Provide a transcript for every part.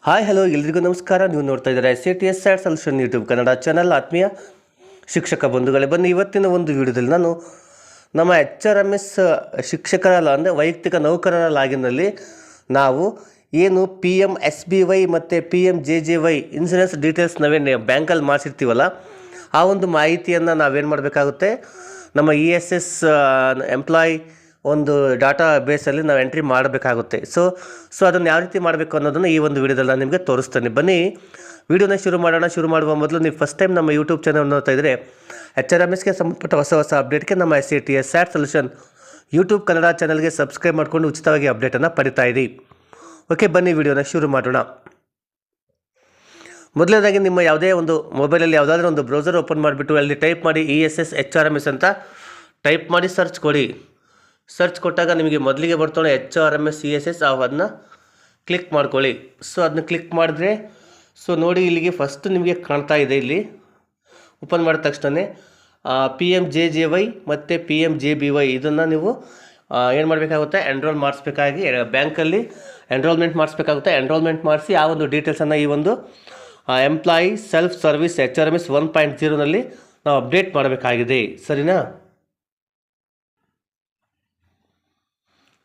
Hi hello ಎಲ್ರಿಗೂ ನಮಸ್ಕಾರ. ನೀವು ನೋಡ್ತಾ ಇದ್ದಾರೆ SATS SAT solution YouTube Kannada channel. ಆತ್ಮೀಯ ಶಿಕ್ಷಕ ಬಂಧುಗಳೇ, ಬನ್ನಿ ಇವತ್ತಿನ ಒಂದು ವಿಡಿಯೋದಲ್ಲಿ ನಾನು ನಮ್ಮ HRMS ಶಿಕ್ಷಕರ ಅಂದರೆ ವೈಯಕ್ತಿಕ ನೌಕರರ ಲಾಗಿನ್ನಲ್ಲಿ ನಾವು ಏನು PMSBY ಮತ್ತು PMJJY ಇನ್ಸೂರೆನ್ಸ್ ಡೀಟೇಲ್ಸ್ ನಾವೇನು ಬ್ಯಾಂಕಲ್ಲಿ ಮಾಡಿಸಿರ್ತೀವಲ್ಲ ಆ ಒಂದು ಮಾಹಿತಿಯನ್ನು ನಾವೇನು ಮಾಡಬೇಕಾಗುತ್ತೆ, ನಮ್ಮ ESS ಎಂಪ್ಲಾಯ್ ಒಂದು ಡಾಟಾ ಬೇಸಲ್ಲಿ ನಾವು ಎಂಟ್ರಿ ಮಾಡಬೇಕಾಗುತ್ತೆ. ಸೊ ಅದನ್ನು ಯಾವ ರೀತಿ ಮಾಡಬೇಕು ಅನ್ನೋದನ್ನು ಈ ಒಂದು ವಿಡಿಯೋದಲ್ಲಿ ನಾನು ನಿಮಗೆ ತೋರಿಸ್ತೇನೆ. ಬನ್ನಿ ವಿಡಿಯೋನ ಶುರು ಮಾಡೋಣ. ಶುರು ಮಾಡುವ ಮೊದಲು ನೀವು ಫಸ್ಟ್ ಟೈಮ್ ನಮ್ಮ ಯೂಟ್ಯೂಬ್ ಚಾನಲ್ ನೋಡ್ತಾ ಇದ್ದರೆ HRMSಗೆ ಸಂಬಂಧಪಟ್ಟ ಹೊಸ ಅಪ್ಡೇಟ್ಗೆ ನಮ್ಮ SATS SAT solution YouTube Kannada ಚಾನಲ್ಗೆ ಸಬ್ಸ್ಕ್ರೈಬ್ ಮಾಡಿಕೊಂಡು ಉಚಿತವಾಗಿ ಅಪ್ಡೇಟನ್ನು ಪಡಿತಾ ಇರಿ. ಓಕೆ, ಬನ್ನಿ ವಿಡಿಯೋನ ಶುರು ಮಾಡೋಣ. ಮೊದಲನೇದಾಗಿ ನಿಮ್ಮ ಯಾವುದೇ ಒಂದು ಮೊಬೈಲಲ್ಲಿ ಯಾವುದಾದ್ರೂ ಒಂದು ಬ್ರೌಸರ್ ಓಪನ್ ಮಾಡಿಬಿಟ್ಟು ಅಲ್ಲಿ ಟೈಪ್ ಮಾಡಿ ESS HRMS ಅಂತ ಟೈಪ್ ಮಾಡಿ ಸರ್ಚ್ ಕೊಡಿ. ಸರ್ಚ್ ಕೊಟ್ಟಾಗ ನಿಮಗೆ ಮೊದಲಿಗೆ ಬರ್ತಾಳೆ HRMS ESS, ಅದನ್ನ ಕ್ಲಿಕ್ ಮಾಡ್ಕೊಳ್ಳಿ. ಸೊ ಅದನ್ನ ಕ್ಲಿಕ್ ಮಾಡಿದ್ರೆ ನೋಡಿ ಇಲ್ಲಿಗೆ ಫಸ್ಟ್ ನಿಮಗೆ ಕಾಣ್ತಾ ಇದೆ. ಇಲ್ಲಿ ಓಪನ್ ಮಾಡಿದ ತಕ್ಷಣ PMJJY ಮತ್ತು PMJBY ಇದನ್ನು ನೀವು ಏನು ಮಾಡಬೇಕಾಗುತ್ತೆ, ಎನ್ರೋಲ್ ಮಾಡಿಸ್ಬೇಕಾಗಿ ಬ್ಯಾಂಕಲ್ಲಿ ಎನ್ರೋಲ್ಮೆಂಟ್ ಮಾಡಿಸ್ಬೇಕಾಗುತ್ತೆ. ಎನ್ರೋಲ್ಮೆಂಟ್ ಮಾಡಿಸಿ ಆ ಒಂದು ಡೀಟೇಲ್ಸನ್ನು ಈ ಒಂದು ಎಂಪ್ಲಾಯಿ ಸೆಲ್ಫ್ ಸರ್ವಿಸ್ HRMS 1.0ನಲ್ಲಿ ನಾವು ಅಪ್ಡೇಟ್ ಮಾಡಬೇಕಾಗಿದೆ. ಸರಿನಾ?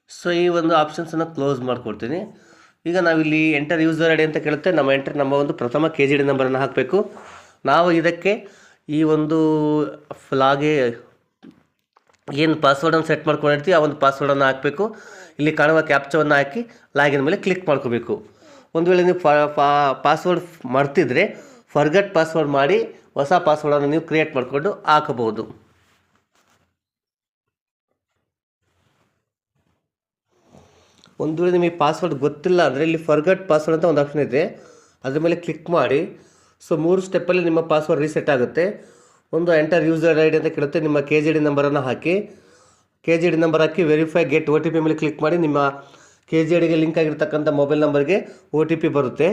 ಸೊ ಈ ಒಂದು ಆಪ್ಷನ್ಸನ್ನು ಕ್ಲೋಸ್ ಮಾಡ್ಕೊಡ್ತೀನಿ. ಈಗ ನಾವಿಲ್ಲಿ ಎಂಟರ್ ಯೂಸರ್ ಐ ಡಿ ಅಂತ ಕೇಳುತ್ತೆ. ನಮ್ಮ ಒಂದು ಪ್ರಥಮ KGD ನಂಬರನ್ನು ಹಾಕಬೇಕು. ನಾವು ಇದಕ್ಕೆ ಈ ಒಂದು ಫ್ಲಾಗೆ ಏನು ಪಾಸ್ವರ್ಡನ್ನು ಸೆಟ್ ಮಾಡ್ಕೊಂಡಿರ್ತೀವಿ ಆ ಒಂದು ಪಾಸ್ವರ್ಡನ್ನು ಹಾಕಬೇಕು. ಇಲ್ಲಿ ಕಾಣುವ ಕ್ಯಾಪ್ಚವನ್ನು ಹಾಕಿ ಲಾಗಿನ್ ಮೇಲೆ ಕ್ಲಿಕ್ ಮಾಡ್ಕೋಬೇಕು. ಒಂದು ವೇಳೆ ನೀವು ಪಾಸ್ವರ್ಡ್ ಮಾಡ್ತಿದ್ರೆ ಫರ್ಗಟ್ ಪಾಸ್ವರ್ಡ್ ಮಾಡಿ ಹೊಸ ಪಾಸ್ವರ್ಡನ್ನು ನೀವು ಕ್ರಿಯೇಟ್ ಮಾಡಿಕೊಂಡು ಹಾಕಬಹುದು. ಒಂದು ವೇಳೆ ನಿಮಗೆ ಪಾಸ್ವರ್ಡ್ ಗೊತ್ತಿಲ್ಲ ಅಂದರೆ ಇಲ್ಲಿ ಫರ್ಗಟ್ ಪಾಸ್ವರ್ಡ್ ಅಂತ ಒಂದು ಆಪ್ಷನ್ ಇದೆ, ಅದ್ರ ಮೇಲೆ ಕ್ಲಿಕ್ ಮಾಡಿ. ಸೊ 3 ಸ್ಟೆಪ್ಪಲ್ಲಿ ನಿಮ್ಮ ಪಾಸ್ವರ್ಡ್ ರೀಸೆಟ್ ಆಗುತ್ತೆ. ಒಂದು ಎಂಟರ್ ಯೂಸರ್ ಐ ಡಿ ಅಂತ ಕೇಳುತ್ತೆ. ನಿಮ್ಮ KGD ನಂಬರನ್ನು ಹಾಕಿ, KGD ನಂಬರ್ ಹಾಕಿ ವೆರಿಫೈ ಗೆಟ್ OTP ಮೇಲೆ ಕ್ಲಿಕ್ ಮಾಡಿ. ನಿಮ್ಮ KGDಗೆ ಲಿಂಕ್ ಆಗಿರ್ತಕ್ಕಂಥ ಮೊಬೈಲ್ ನಂಬರ್ಗೆ OTP ಬರುತ್ತೆ.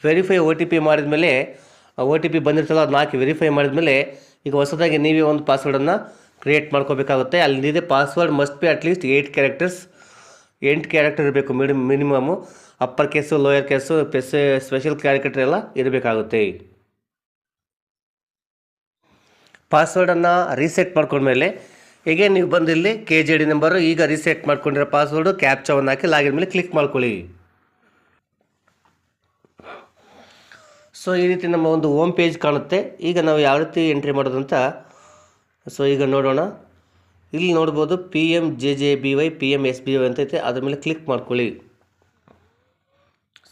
ವೆರಿಫೈ OTP ಮಾಡಿದ ಮೇಲೆ OTP ಬಂದಿರ್ತಲ್ಲ ಅದನ್ನ ಹಾಕಿ ವೆರಿಫೈ ಮಾಡಿದ್ಮೇಲೆ ಈಗ ಹೊಸದಾಗಿ ನೀವೇ ಒಂದು ಪಾಸ್ವರ್ಡನ್ನು ಕ್ರಿಯೇಟ್ ಮಾಡ್ಕೋಬೇಕಾಗುತ್ತೆ. ಅಲ್ಲಿದೆ password must be at least 8 characters. 8 character ಇರಬೇಕು minimum. Upper case, lower case, special character ಎಲ್ಲ ಇರಬೇಕಾಗುತ್ತೆ. ಪಾಸ್ವರ್ಡನ್ನು ರೀಸೆಟ್ ಮಾಡ್ಕೊಂಡ್ಮೇಲೆ ಹೇಗೆ ನೀವು ಬಂದಿಲ್ಲಿ KGD ನಂಬರು ಈಗ ರೀಸೆಟ್ ಮಾಡ್ಕೊಂಡಿರೋ ಪಾಸ್ವರ್ಡು ಕ್ಯಾಪ್ಚಾವನ್ನು ಹಾಕಿ ಲಾಗಿನ್ ಮೇಲೆ ಕ್ಲಿಕ್ ಮಾಡ್ಕೊಳ್ಳಿ. ಸೊ ಈ ರೀತಿ ನಮ್ಮ ಒಂದು ಹೋಮ್ ಪೇಜ್ ಕಾಣುತ್ತೆ. ಈಗ ನಾವು ಯಾವ ರೀತಿ ಎಂಟ್ರಿ ಮಾಡೋದಂತ ಸೊ ಈಗ ನೋಡೋಣ. ಇಲ್ಲಿ ನೋಡ್ಬೋದು PMJJBY PMSBY ಅಂತ ಐತೆ, ಅದ್ರ ಮೇಲೆ ಕ್ಲಿಕ್ ಮಾಡ್ಕೊಳ್ಳಿ.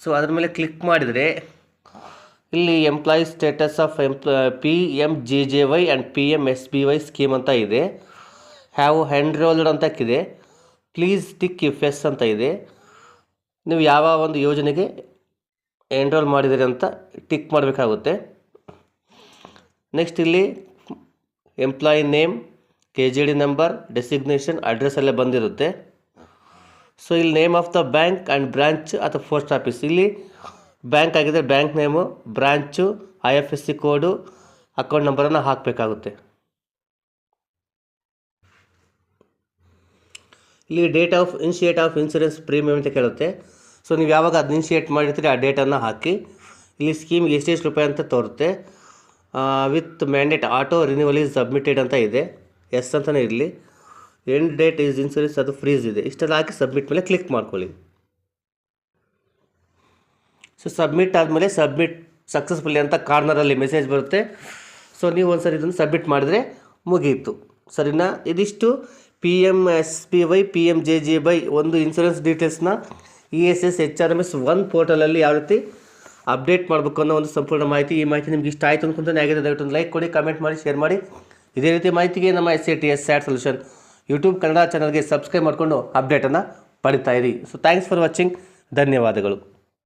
ಸೊ ಅದ್ರ ಮೇಲೆ ಕ್ಲಿಕ್ ಮಾಡಿದರೆ ಇಲ್ಲಿ employee status of PMJJY and PMSBY scheme ಅಂತ ಇದೆ. ಹ್ಯಾವ್ ಎನ್ರೋಲ್ಡ್ ಅಂತ ಇದೆ. ಪ್ಲೀಸ್ ಟಿಕ್ ಇಫ್ ಎಸ್ ಅಂತ ಇದೆ. ನೀವು ಯಾವ ಒಂದು ಯೋಜನೆಗೆ ಎನ್ರೋಲ್ ಮಾಡಿದ್ದೀರಿ ಅಂತ ಟಿಕ್ ಮಾಡಬೇಕಾಗುತ್ತೆ. ನೆಕ್ಸ್ಟ್ ಇಲ್ಲಿ employee name, KGD number, designation, address ಎಲ್ಲ ಬಂದಿರುತ್ತೆ. ಸೊ ಇಲ್ಲಿ name of the bank and branch ಅಥವಾ ಪೋಸ್ಟ್ ಆಫೀಸ್. ಇಲ್ಲಿ ಬ್ಯಾಂಕ್ ಆಗಿದೆ, ಬ್ಯಾಂಕ್ ನೇಮು, ಬ್ರಾಂಚು, IFSC ಕೋಡು, ಅಕೌಂಟ್ ನಂಬರನ್ನು ಹಾಕಬೇಕಾಗುತ್ತೆ. ಇಲ್ಲಿ date of initiate of insurance premium ಅಂತ ಕೇಳುತ್ತೆ. ಸೊ ನೀವು ಯಾವಾಗ ಅದು ಇನಿಷಿಯೇಟ್ ಮಾಡಿರ್ತೀರಿ ಆ ಡೇಟನ್ನು ಹಾಕಿ. ಇಲ್ಲಿ ಸ್ಕೀಮ್ ಎಷ್ಟೆಷ್ಟು ರೂಪಾಯಿ ಅಂತ ತೋರುತ್ತೆ. With mandate auto renewal is submitted ಅಂತ ಇದೆ. ಎಸ್ ಅಂತಲೇ ಇರಲಿ. ಎಂಡ್ ಡೇಟ್ ಈಸ್ ಇನ್ಸೂರೆನ್ಸ್ ಅದು ಫ್ರೀಸ್ ಇದೆ. ಇಷ್ಟೆಲ್ಲ ಹಾಕಿ ಸಬ್ಮಿಟ್ ಮೇಲೆ ಕ್ಲಿಕ್ ಮಾಡ್ಕೊಳ್ಳಿ. ಸೊ ಸಬ್ಮಿಟ್ ಆದಮೇಲೆ ಸಬ್ಮಿಟ್ ಸಕ್ಸಸ್ಫುಲಿ ಅಂತ ಕಾರ್ನರಲ್ಲಿ ಮೆಸೇಜ್ ಬರುತ್ತೆ. ಸೊ ನೀವು ಒಂದು ಸರಿ ಇದನ್ನು ಸಬ್ಮಿಟ್ ಮಾಡಿದರೆ ಮುಗಿಯಿತು. ಸರಿನಾ? ಇದಿಷ್ಟು PMSBY PMJJY ಒಂದು ಇನ್ಸೂರೆನ್ಸ್ ಡೀಟೇಲ್ಸ್ನ ESS HRMS 1 ಪೋರ್ಟಲಲ್ಲಿ ಯಾವ ರೀತಿ ಅಪ್ಡೇಟ್ ಮಾಡಬೇಕು ಅನ್ನೋ ಒಂದು ಸಂಪೂರ್ಣ ಮಾಹಿತಿ. ಈ ಮಾಹಿತಿ ನಿಮ್ಗೆ ಇಷ್ಟ ಆಯಿತು ಅಂದ್ಕೊಂತಾನೆ ಆಗಿದೆ. ದಯವಿಟ್ಟು ಒಂದು ಲೈಕ್ ಕೊಡಿ, ಕಮೆಂಟ್ ಮಾಡಿ, ಶೇರ್ ಮಾಡಿ. ಇದೇ ರೀತಿ ಮಾಹಿತಿಗೆ ನಮ್ಮ SATS SAT solution YouTube Kannada ಚಾನಲ್ಗೆ ಸಬ್ಸ್ಕ್ರೈಬ್ ಮಾಡಿಕೊಂಡು ಅಪ್ಡೇಟನ್ನು ಪಡಿತಾ ಇರಿ. So thanks for watching. ಧನ್ಯವಾದಗಳು.